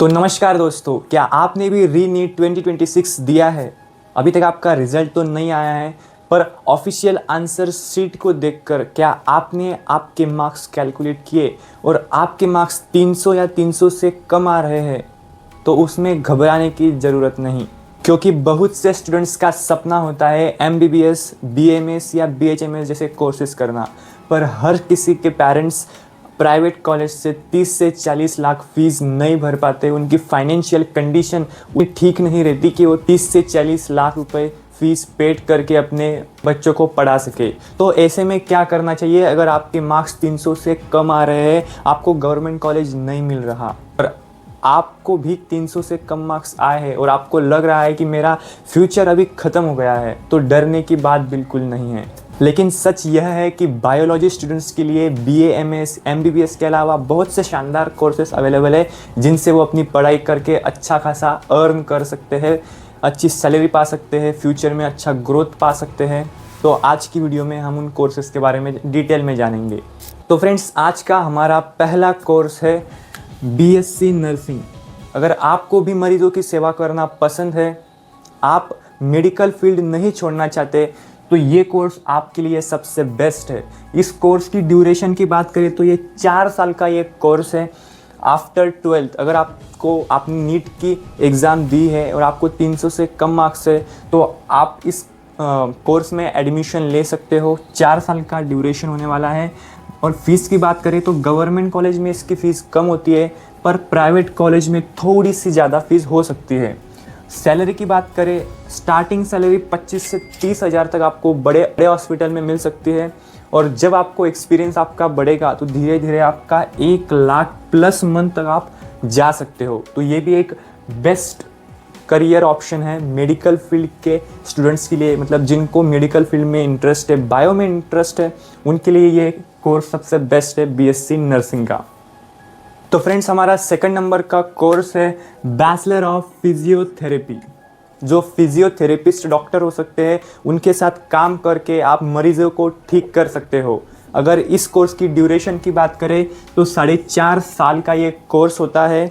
तो नमस्कार दोस्तों, क्या आपने भी री नीट 2026 दिया है? अभी तक आपका रिजल्ट तो नहीं आया है, पर ऑफिशियल आंसर शीट को देखकर क्या आपने आपके मार्क्स कैलकुलेट किए और आपके मार्क्स 300 या 300 से कम आ रहे हैं? तो उसमें घबराने की ज़रूरत नहीं, क्योंकि बहुत से स्टूडेंट्स का सपना होता है MBBS, BMS या BHMS जैसे कोर्सेज करना, पर हर किसी के पेरेंट्स प्राइवेट कॉलेज से 30 से 40 लाख फीस नहीं भर पाते। उनकी फाइनेंशियल कंडीशन उतनी ठीक नहीं रहती कि वो 30 से 40 लाख रुपए फीस पेड करके अपने बच्चों को पढ़ा सके। तो ऐसे में क्या करना चाहिए? अगर आपके मार्क्स 300 से कम आ रहे हैं, आपको गवर्नमेंट कॉलेज नहीं मिल रहा, और आपको भी 300 से कम मार्क्स आए हैं और आपको लग रहा है कि मेरा फ्यूचर अभी ख़त्म हो गया है, तो डरने की बात बिल्कुल नहीं है। लेकिन सच यह है कि बायोलॉजी स्टूडेंट्स के लिए BA, MS, MBBS के अलावा बहुत से शानदार कोर्सेस अवेलेबल है, जिनसे वो अपनी पढ़ाई करके अच्छा खासा अर्न कर सकते हैं, अच्छी सैलरी पा सकते हैं, फ्यूचर में अच्छा ग्रोथ पा सकते हैं। तो आज की वीडियो में हम उन कोर्सेस के बारे में डिटेल में जानेंगे। तो फ्रेंड्स, आज का हमारा पहला कोर्स है BSc नर्सिंग। अगर आपको भी मरीजों की सेवा करना पसंद है, आप मेडिकल फील्ड नहीं छोड़ना चाहते, तो ये कोर्स आपके लिए सबसे बेस्ट है। इस कोर्स की ड्यूरेशन की बात करें तो ये 4 साल का ये कोर्स है। आफ्टर 12th अगर आपने नीट की एग्ज़ाम दी है और आपको 300 से कम मार्क्स है, तो आप इस कोर्स में एडमिशन ले सकते हो। 4 साल का ड्यूरेशन होने वाला है। और फीस की बात करें तो गवर्नमेंट कॉलेज में इसकी फ़ीस कम होती है, पर प्राइवेट कॉलेज में थोड़ी सी ज़्यादा फीस हो सकती है। सैलरी की बात करें, स्टार्टिंग सैलरी 25 से 30 हज़ार तक आपको बड़े बड़े हॉस्पिटल में मिल सकती है। और जब आपको एक्सपीरियंस आपका बढ़ेगा तो धीरे धीरे आपका 1 लाख प्लस मंथ तक आप जा सकते हो। तो ये भी एक बेस्ट करियर ऑप्शन है मेडिकल फील्ड के स्टूडेंट्स के लिए। मतलब जिनको मेडिकल फील्ड में इंटरेस्ट है, बायो में इंटरेस्ट है, उनके लिए ये कोर्स सबसे बेस्ट है BSc नर्सिंग का। तो फ्रेंड्स, हमारा सेकंड नंबर का कोर्स है बैचलर ऑफ फिजियोथेरेपी। जो फिजियोथेरेपिस्ट डॉक्टर हो सकते हैं, उनके साथ काम करके आप मरीजों को ठीक कर सकते हो। अगर इस कोर्स की ड्यूरेशन की बात करें तो 4.5 साल का ये कोर्स होता है।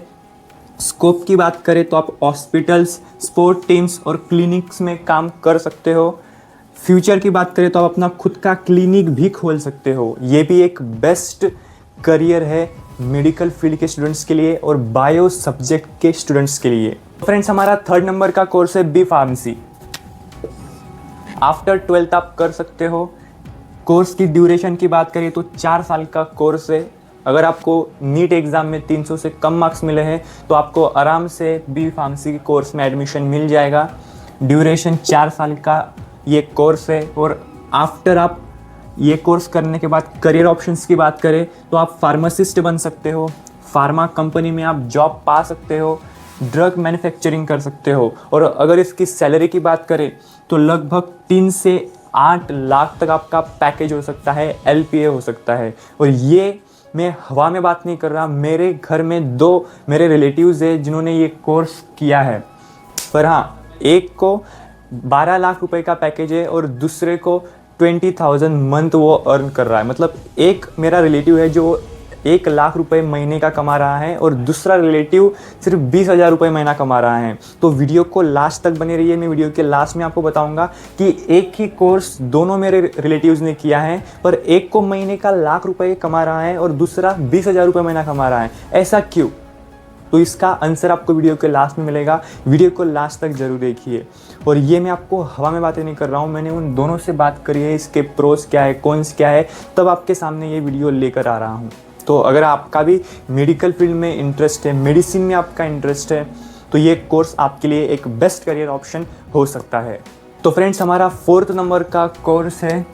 स्कोप की बात करें तो आप हॉस्पिटल्स, स्पोर्ट टीम्स और क्लिनिक्स में काम कर सकते हो। फ्यूचर की बात करें तो आप अपना खुद का क्लिनिक भी खोल सकते हो। ये भी एक बेस्ट करियर है मेडिकल फील्ड के स्टूडेंट्स के लिए और बायो सब्जेक्ट के स्टूडेंट्स के लिए। फ्रेंड्स, हमारा थर्ड नंबर का कोर्स है B फार्मेसी। आफ्टर 12th आप कर सकते हो। कोर्स की ड्यूरेशन की बात करें तो 4 साल का कोर्स है। अगर आपको नीट एग्ज़ाम में 300 से कम मार्क्स मिले हैं, तो आपको आराम से B फार्मेसी के कोर्स में एडमिशन मिल जाएगा। ड्यूरेशन 4 साल का ये कोर्स है। और आफ्टर आप ये कोर्स करने के बाद करियर ऑप्शंस की बात करें तो आप फार्मासिस्ट बन सकते हो, फार्मा कंपनी में आप जॉब पा सकते हो, ड्रग मैन्युफैक्चरिंग कर सकते हो। और अगर इसकी सैलरी की बात करें तो लगभग 3 से 8 लाख तक आपका पैकेज हो सकता है, LPA हो सकता है। और ये मैं हवा में बात नहीं कर रहा, मेरे घर में 2 मेरे रिलेटिव्स हैं जिन्होंने ये कोर्स किया है। पर हाँ, एक को 12 लाख रुपए का पैकेज है और दूसरे को 20,000 मंथ वो अर्न कर रहा है। मतलब एक मेरा रिलेटिव है जो 1 लाख रुपए महीने का कमा रहा है और दूसरा रिलेटिव सिर्फ 20,000 रुपये महीना कमा रहा है। तो वीडियो को लास्ट तक बने रहिए। मैं वीडियो के लास्ट में आपको बताऊंगा कि एक ही कोर्स दोनों मेरे रिलेटिव्स ने किया है, पर एक को महीने का 1 लाख रुपये कमा रहा है और दूसरा 20,000 रुपये महीना कमा रहा है। ऐसा क्यों? तो इसका आंसर आपको वीडियो के लास्ट में मिलेगा। वीडियो को लास्ट तक जरूर देखिए। और ये मैं आपको हवा में बातें नहीं कर रहा हूँ, मैंने उन दोनों से बात करी है, इसके प्रोस क्या है, कॉन्स क्या है, तब आपके सामने ये वीडियो लेकर आ रहा हूँ। तो अगर आपका भी मेडिकल फील्ड में इंटरेस्ट है, मेडिसिन में आपका इंटरेस्ट है, तो ये कोर्स आपके लिए एक बेस्ट करियर ऑप्शन हो सकता है। तो फ्रेंड्स, हमारा 4th नंबर का कोर्स है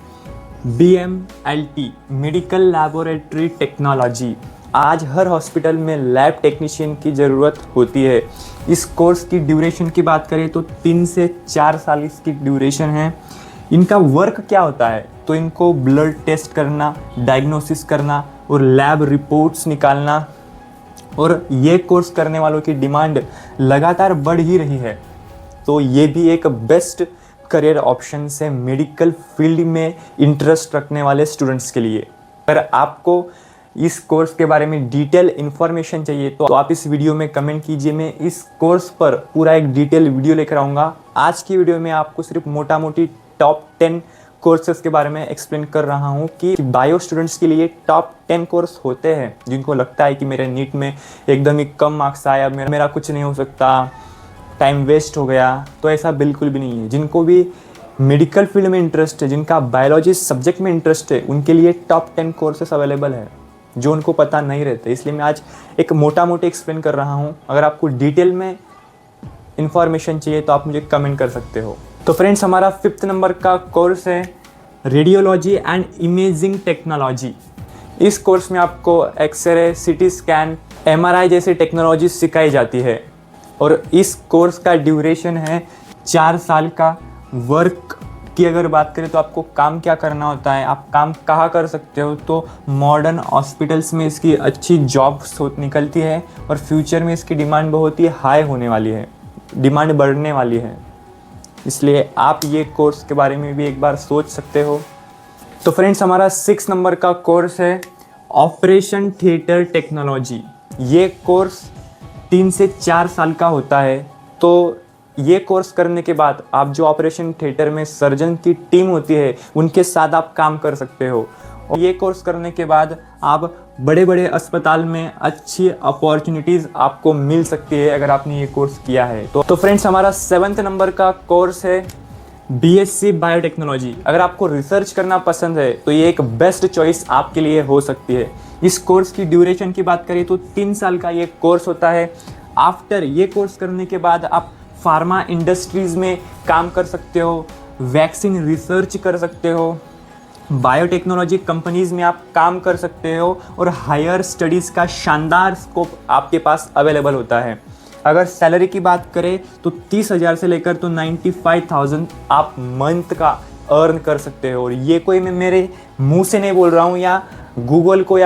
BMLT, मेडिकल लैबोरेटरी टेक्नोलॉजी। आज हर हॉस्पिटल में लैब टेक्नीशियन की ज़रूरत होती है। इस कोर्स की ड्यूरेशन की बात करें तो 3 से 4 साल इसकी ड्यूरेशन है। इनका वर्क क्या होता है? तो इनको ब्लड टेस्ट करना, डायग्नोसिस करना और लैब रिपोर्ट्स निकालना। और ये कोर्स करने वालों की डिमांड लगातार बढ़ ही रही है। तो ये भी एक बेस्ट करियर ऑप्शन है मेडिकल फील्ड में इंटरेस्ट रखने वाले स्टूडेंट्स के लिए। पर आपको इस कोर्स के बारे में डिटेल इन्फॉर्मेशन चाहिए तो आप इस वीडियो में कमेंट कीजिए। मैं इस कोर्स पर पूरा एक डिटेल वीडियो लेकर आऊँगा। आज की वीडियो में आपको सिर्फ मोटा मोटी टॉप 10 कोर्सेज के बारे में एक्सप्लेन कर रहा हूँ कि बायो स्टूडेंट्स के लिए टॉप 10 कोर्स होते हैं जिनको लगता है कि मेरे नीट में एकदम ही कम मार्क्स आया, मेरा कुछ नहीं हो सकता, टाइम वेस्ट हो गया। तो ऐसा बिल्कुल भी नहीं है। जिनको भी मेडिकल फील्ड में इंटरेस्ट है, जिनका बायोलॉजी सब्जेक्ट में इंटरेस्ट है, उनके लिए टॉप 10 कोर्सेस अवेलेबल है जो उनको पता नहीं रहते। इसलिए मैं आज एक मोटा मोटी एक्सप्लेन कर रहा हूँ। अगर आपको डिटेल में इंफॉर्मेशन चाहिए तो आप मुझे कमेंट कर सकते हो। तो फ्रेंड्स, हमारा 5th नंबर का कोर्स है रेडियोलॉजी एंड इमेजिंग टेक्नोलॉजी। इस कोर्स में आपको एक्सरे, सिटी स्कैन, MRI जैसी टेक्नोलॉजी सिखाई जाती है और इस कोर्स का ड्यूरेशन है 4 साल का। वर्क की अगर बात करें तो आपको काम क्या करना होता है, आप काम कहाँ कर सकते हो, तो मॉडर्न हॉस्पिटल्स में इसकी अच्छी जॉब्स निकलती है और फ्यूचर में इसकी डिमांड बहुत ही हाई होने वाली है, डिमांड बढ़ने वाली है। इसलिए आप ये कोर्स के बारे में भी एक बार सोच सकते हो। तो फ्रेंड्स, हमारा 6 नंबर का कोर्स है ऑपरेशन थिएटर टेक्नोलॉजी। ये कोर्स 3 से 4 साल का होता है। तो ये कोर्स करने के बाद आप जो ऑपरेशन थिएटर में सर्जन की टीम होती है उनके साथ आप काम कर सकते हो। और ये कोर्स करने के बाद आप बड़े बड़े अस्पताल में अच्छी अपॉर्चुनिटीज़ आपको मिल सकती है अगर आपने ये कोर्स किया है। तो फ्रेंड्स, हमारा 7th नंबर का कोर्स है BSc बायोटेक्नोलॉजी। अगर आपको रिसर्च करना पसंद है तो ये एक बेस्ट चॉइस आपके लिए हो सकती है। इस कोर्स की ड्यूरेशन की बात करें तो 3 साल का ये कोर्स होता है। आफ्टर ये कोर्स करने के बाद आप फार्मा इंडस्ट्रीज़ में काम कर सकते हो, वैक्सीन रिसर्च कर सकते हो, बायोटेक्नोलॉजी कंपनीज़ में आप काम कर सकते हो और हायर स्टडीज़ का शानदार स्कोप आपके पास अवेलेबल होता है। अगर सैलरी की बात करें तो 30,000 से लेकर तो 95,000 आप मंथ का अर्न कर सकते हो। और ये कोई मैं मेरे मुंह से नहीं बोल रहा हूँ या गूगल को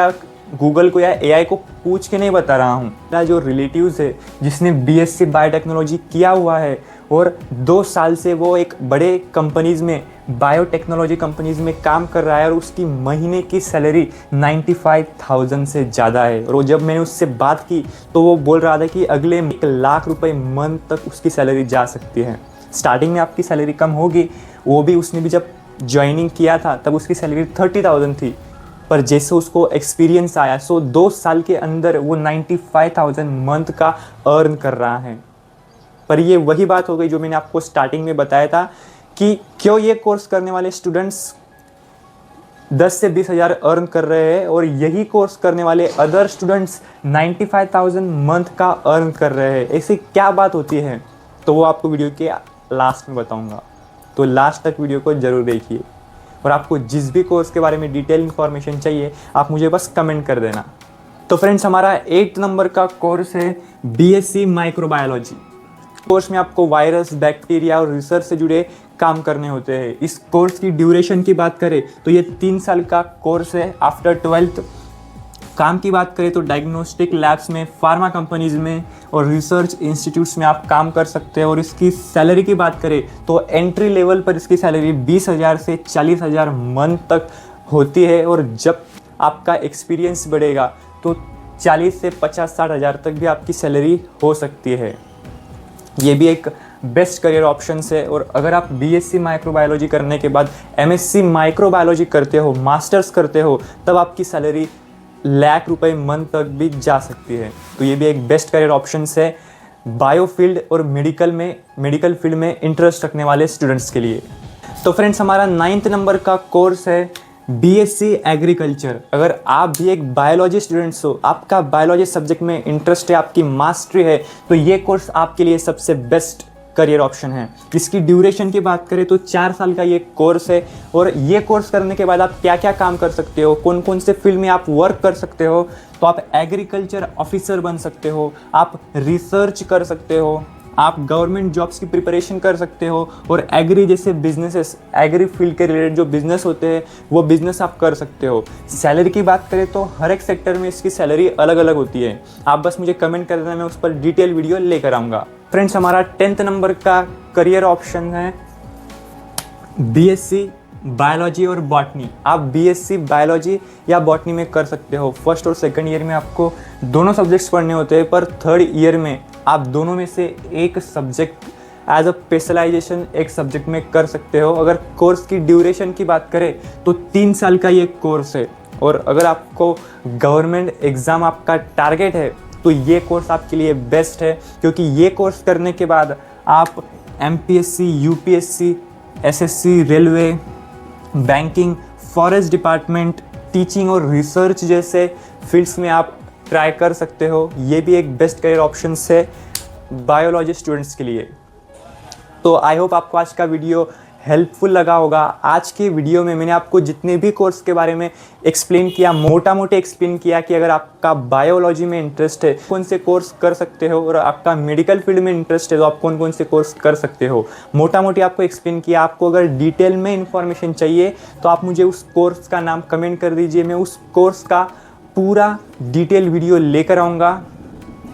या AI को पूछ के नहीं बता रहा हूँ। मेरा जो रिलेटिव्स है जिसने BSc बायोटेक्नोलॉजी किया हुआ है और 2 साल से वो एक बड़े कंपनीज़ में, बायोटेक्नोलॉजी कंपनीज़ में काम कर रहा है और उसकी महीने की सैलरी 95,000 से ज़्यादा है। और जब मैंने उससे बात की तो वो बोल रहा था कि अगले 1 लाख रुपए मंथ तक उसकी सैलरी जा सकती है। स्टार्टिंग में आपकी सैलरी कम होगी, वो भी उसने भी जब ज्वाइनिंग किया था तब उसकी सैलरी 30,000 थी, पर जैसे उसको एक्सपीरियंस आया 2 साल के अंदर वो 95,000 मंथ का अर्न कर रहा है। पर ये वही बात हो गई जो मैंने आपको स्टार्टिंग में बताया था कि क्यों ये कोर्स करने वाले स्टूडेंट्स 10 से 20,000 अर्न कर रहे हैं और यही कोर्स करने वाले अदर स्टूडेंट्स 95,000 मंथ का अर्न कर रहे हैं। ऐसी क्या बात होती है तो वो आपको वीडियो के लास्ट में बताऊंगा। तो लास्ट तक वीडियो को ज़रूर देखिए। और आपको जिस भी कोर्स के बारे में डिटेल इन्फॉर्मेशन चाहिए आप मुझे बस कमेंट कर देना। तो फ्रेंड्स, हमारा 8 नंबर का कोर्स है BSc माइक्रोबायोलॉजी। कोर्स में आपको वायरस, बैक्टीरिया और रिसर्च से जुड़े काम करने होते हैं। इस कोर्स की ड्यूरेशन की बात करें तो ये 3 साल का कोर्स है। आफ्टर 12th काम की बात करें तो डायग्नोस्टिक लैब्स में, फार्मा कंपनीज़ में और रिसर्च इंस्टीट्यूट्स में आप काम कर सकते हैं। और इसकी सैलरी की बात करें तो एंट्री लेवल पर इसकी सैलरी 20,000 से 40,000 मंथ तक होती है और जब आपका एक्सपीरियंस बढ़ेगा तो 40 से 50-60 हज़ार तक भी आपकी सैलरी हो सकती है। ये भी एक बेस्ट करियर ऑप्शन है। और अगर आप BSc माइक्रोबायोलॉजी करने के बाद MSc माइक्रोबायोलॉजी करते हो, मास्टर्स करते हो, तब आपकी सैलरी लाख रुपए मंथ तक भी जा सकती है। तो ये भी एक बेस्ट करियर ऑप्शन है बायो फील्ड और मेडिकल फील्ड में इंटरेस्ट रखने वाले स्टूडेंट्स के लिए। तो फ्रेंड्स, हमारा 9th नंबर का कोर्स है BSc एग्रीकल्चर। अगर आप भी एक बायोलॉजी स्टूडेंट्स हो, आपका बायोलॉजी सब्जेक्ट में इंटरेस्ट है, आपकी मास्टरी है, तो ये कोर्स आपके लिए सबसे बेस्ट करियर ऑप्शन है। इसकी ड्यूरेशन की बात करें तो 4 साल का ये कोर्स है। और ये कोर्स करने के बाद आप क्या क्या काम कर सकते हो, कौन कौन से फील्ड में आप वर्क कर सकते हो, तो आप एग्रीकल्चर ऑफिसर बन सकते हो, आप रिसर्च कर सकते हो, आप गवर्नमेंट जॉब्स की प्रिपरेशन कर सकते हो और एग्री जैसे बिजनेसेस, एग्री फील्ड के रिलेटेड जो बिजनेस होते हैं वो बिजनेस आप कर सकते हो। सैलरी की बात करें तो हर एक सेक्टर में इसकी सैलरी अलग अलग होती है। आप बस मुझे कमेंट कर देना, मैं उस पर डिटेल वीडियो लेकर आऊँगा। फ्रेंड्स, हमारा 10th नंबर का करियर ऑप्शन है BSc बायोलॉजी और बॉटनी। आप बीएससी बायोलॉजी या बॉटनी में कर सकते हो। फर्स्ट और सेकंड ईयर में आपको दोनों सब्जेक्ट्स पढ़ने होते हैं, पर थर्ड ईयर में आप दोनों में से एक सब्जेक्ट एज अ स्पेशलाइजेशन एक सब्जेक्ट में कर सकते हो। अगर कोर्स की ड्यूरेशन की बात करें तो 3 साल का ये कोर्स है, और अगर आपको गवर्नमेंट एग्ज़ाम आपका टारगेट है तो ये कोर्स आपके लिए बेस्ट है, क्योंकि ये कोर्स करने के बाद आप MPSC, UPSC, SSC, railway, banking, forest department, teaching और रिसर्च जैसे फील्ड्स में आप ट्राई कर सकते हो। ये भी एक बेस्ट करियर ऑप्शन है बायोलॉजी स्टूडेंट्स के लिए। तो आई होप आपको आज का वीडियो हेल्पफुल लगा होगा। आज के वीडियो में मैंने आपको जितने भी कोर्स के बारे में एक्सप्लेन किया, मोटा मोटे एक्सप्लेन किया कि अगर आपका बायोलॉजी में इंटरेस्ट है कौन से कोर्स कर सकते हो, और आपका मेडिकल फील्ड में इंटरेस्ट है तो आप कौन कौन से कोर्स कर सकते हो। मोटा मोटी आपको एक्सप्लेन किया। आपको अगर डिटेल में इंफॉर्मेशन चाहिए तो आप मुझे उस कोर्स का नाम कमेंट कर दीजिए। मैं उस कोर्स का पूरा डिटेल वीडियो लेकर आऊँगा,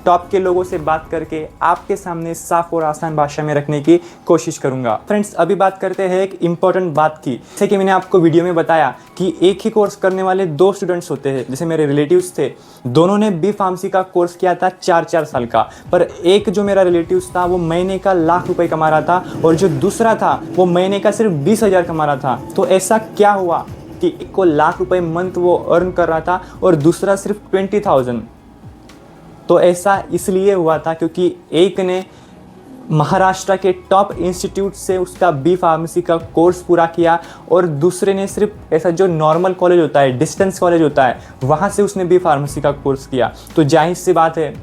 टॉप के लोगों से बात करके आपके सामने साफ और आसान भाषा में रखने की कोशिश करूंगा। फ्रेंड्स, अभी बात करते हैं एक इम्पॉर्टेंट बात की। जैसे कि मैंने आपको वीडियो में बताया कि एक ही कोर्स करने वाले 2 स्टूडेंट्स होते हैं। जैसे मेरे रिलेटिव्स थे, दोनों ने बी फार्मेसी का कोर्स किया था 4-4 साल का, पर एक जो मेरा रिलेटिव्स था वो महीने का लाख रुपए कमा रहा था, और जो दूसरा था वो महीने का सिर्फ 20,000 कमा रहा था। तो ऐसा क्या हुआ कि एक को लाख रुपए मंथ वो अर्न कर रहा था और दूसरा सिर्फ 20,000? तो ऐसा इसलिए हुआ था क्योंकि एक ने महाराष्ट्र के टॉप इंस्टीट्यूट से उसका बी फार्मेसी का कोर्स पूरा किया, और दूसरे ने सिर्फ ऐसा जो नॉर्मल कॉलेज होता है, डिस्टेंस कॉलेज होता है, वहाँ से उसने बी फार्मेसी का कोर्स किया। तो जाहिर सी बात है,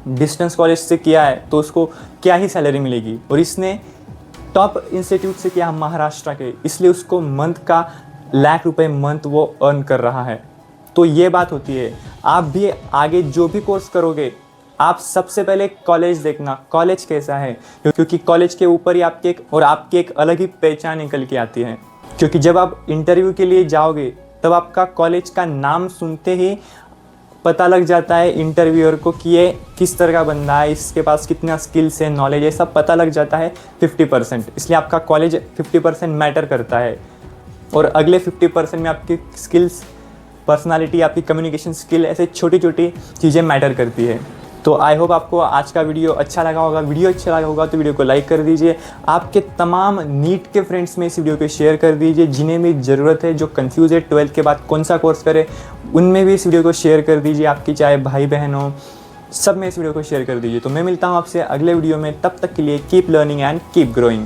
डिस्टेंस कॉलेज से किया है तो उसको क्या ही सैलरी मिलेगी, और इसने टॉप इंस्टीट्यूट से किया महाराष्ट्र के, इसलिए उसको मंथ का लाख रुपए मंथ वो अर्न कर रहा है। तो ये बात होती है। आप भी आगे जो भी कोर्स करोगे, आप सबसे पहले कॉलेज देखना, कॉलेज कैसा है, क्योंकि कॉलेज के ऊपर ही आपकी एक अलग ही पहचान निकल के आती है। क्योंकि जब आप इंटरव्यू के लिए जाओगे तब आपका कॉलेज का नाम सुनते ही पता लग जाता है इंटरव्यूअर को कि ये किस तरह का बंदा है, इसके पास कितना स्किल्स है, नॉलेज है, सब पता लग जाता है 50%। इसलिए आपका कॉलेज 50% मैटर करता है, और अगले 50% में आपकी स्किल्स, पर्सनालिटी, आपकी कम्युनिकेशन स्किल, ऐसे छोटी छोटी चीज़ें मैटर करती है। तो आई होप आपको आज का वीडियो अच्छा लगा होगा। वीडियो अच्छा लगा होगा तो वीडियो को लाइक कर दीजिए। आपके तमाम नीट के फ्रेंड्स में इस वीडियो को शेयर कर दीजिए, जिन्हें भी ज़रूरत है, जो कंफ्यूज है 12th के बाद कौन सा कोर्स करे, उनमें भी इस वीडियो को शेयर कर दीजिए। आपकी चाहे भाई बहन हो, सब में इस वीडियो को शेयर कर दीजिए। तो मैं मिलता हूँ आपसे अगले वीडियो में, तब तक के लिए keep learning and keep growing.